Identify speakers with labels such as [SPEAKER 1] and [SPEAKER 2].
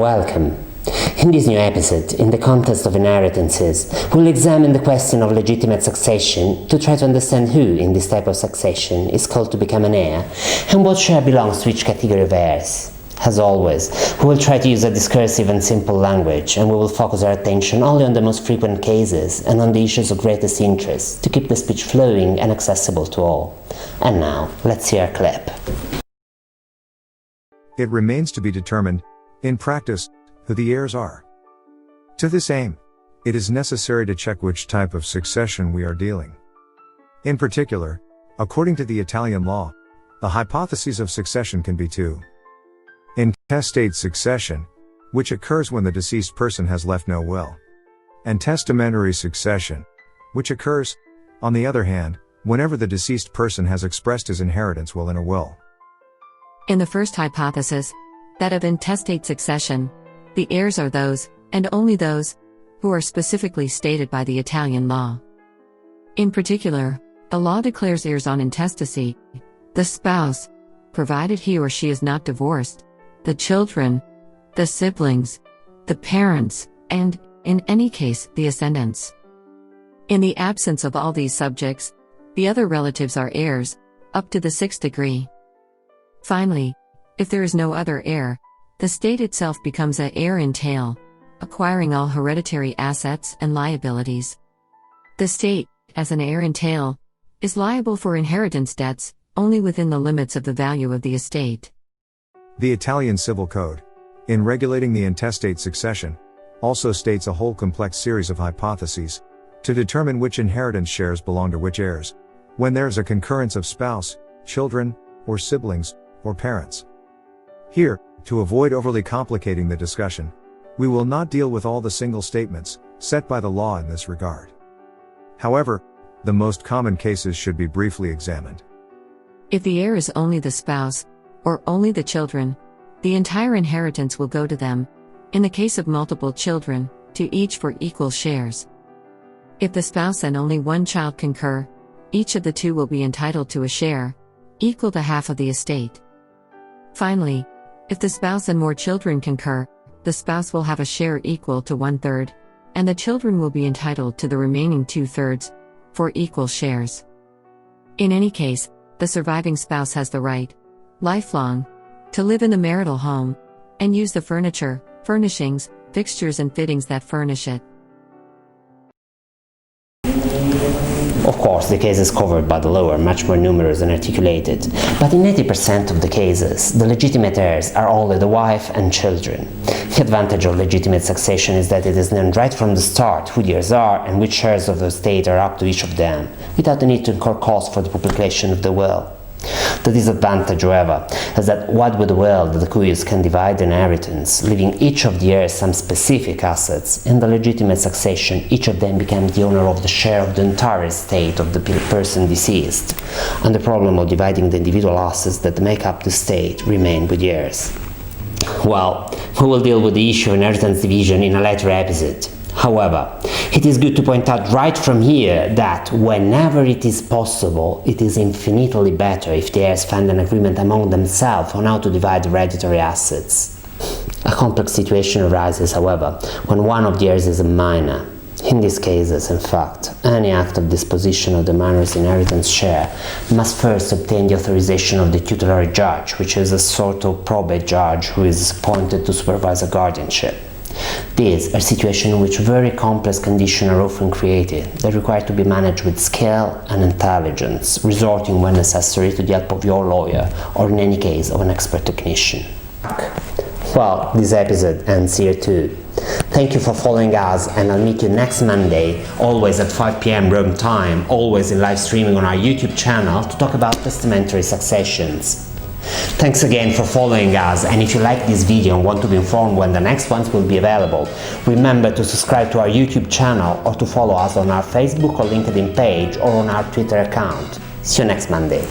[SPEAKER 1] welcome. In this new episode, in the context of inheritances, we'll examine the question of legitimate succession to try to understand who, in this type of succession, is called to become an heir, and what share belongs to each category of heirs. As always, we will try to use a discursive and simple language, and we will focus our attention only on the most frequent cases and on the issues of greatest interest to keep the speech flowing and accessible to all. And now, let's hear a clip.
[SPEAKER 2] It remains to be determined, in practice, who the heirs are. To this aim, it is necessary to check which type of succession we are dealing. In particular, according to the Italian law, the hypotheses of succession can be two. Intestate succession, which occurs when the deceased person has left no will, and testamentary succession, which occurs, on the other hand, whenever the deceased person has expressed his inheritance will in a will.
[SPEAKER 3] In the first hypothesis, that of intestate succession, the heirs are those, and only those, who are specifically stated by the Italian law. In particular, the law declares heirs on intestacy: the spouse, provided he or she is not divorced, the children, the siblings, the parents, and, in any case, the ascendants. In the absence of all these subjects, the other relatives are heirs, up to the 6th degree. Finally, if there is no other heir, the state itself becomes an heir entail, acquiring all hereditary assets and liabilities. The state, as an heir entail, is liable for inheritance debts only within the limits of the value of the estate.
[SPEAKER 2] The Italian Civil Code, in regulating the intestate succession, also states a whole complex series of hypotheses to determine which inheritance shares belong to which heirs, when there is a concurrence of spouse, children, or siblings, or parents. Here, to avoid overly complicating the discussion, we will not deal with all the single statements set by the law in this regard. However, the most common cases should be briefly examined.
[SPEAKER 3] If the heir is only the spouse, or only the children, the entire inheritance will go to them, in the case of multiple children, to each for equal shares. If the spouse and only one child concur, each of the two will be entitled to a share, equal to half of the estate. Finally, if the spouse and more children concur, the spouse will have a share equal to 1/3, and the children will be entitled to the remaining 2/3, for equal shares. In any case, the surviving spouse has the right, lifelong, to live in the marital home, and use the furniture, furnishings, fixtures and fittings that furnish it.
[SPEAKER 1] Of course, the cases covered by the law are much more numerous and articulated, but in 80% of the cases, the legitimate heirs are only the wife and children. The advantage of legitimate succession is that it is known right from the start who the heirs are and which shares of the estate are up to each of them, without the need to incur costs for the publication of the will. The disadvantage, however, is that what with the will, the decurious can divide the inheritance, leaving each of the heirs some specific assets. In the legitimate succession, each of them becomes the owner of the share of the entire estate of the person deceased, and the problem of dividing the individual assets that make up the estate remain with the heirs. Well, we will deal with the issue of inheritance division in a later episode. However, it is good to point out right from here that whenever it is possible, it is infinitely better if the heirs find an agreement among themselves on how to divide hereditary assets. A complex situation arises, however, when one of the heirs is a minor. In these cases, in fact, any act of disposition of the minor's inheritance share must first obtain the authorization of the tutelary judge, which is a sort of probate judge who is appointed to supervise a guardianship. These are situations in which very complex conditions are often created that require to be managed with skill and intelligence, resorting when necessary to the help of your lawyer or in any case of an expert technician. Well, this episode ends here too. Thank you for following us, and I'll meet you next Monday, always at 5 p.m. Rome time, always in live streaming on our YouTube channel to talk about testamentary successions. Thanks again for following us, and if you like this video and want to be informed when the next ones will be available, remember to subscribe to our YouTube channel or to follow us on our Facebook or LinkedIn page or on our Twitter account. See you next Monday.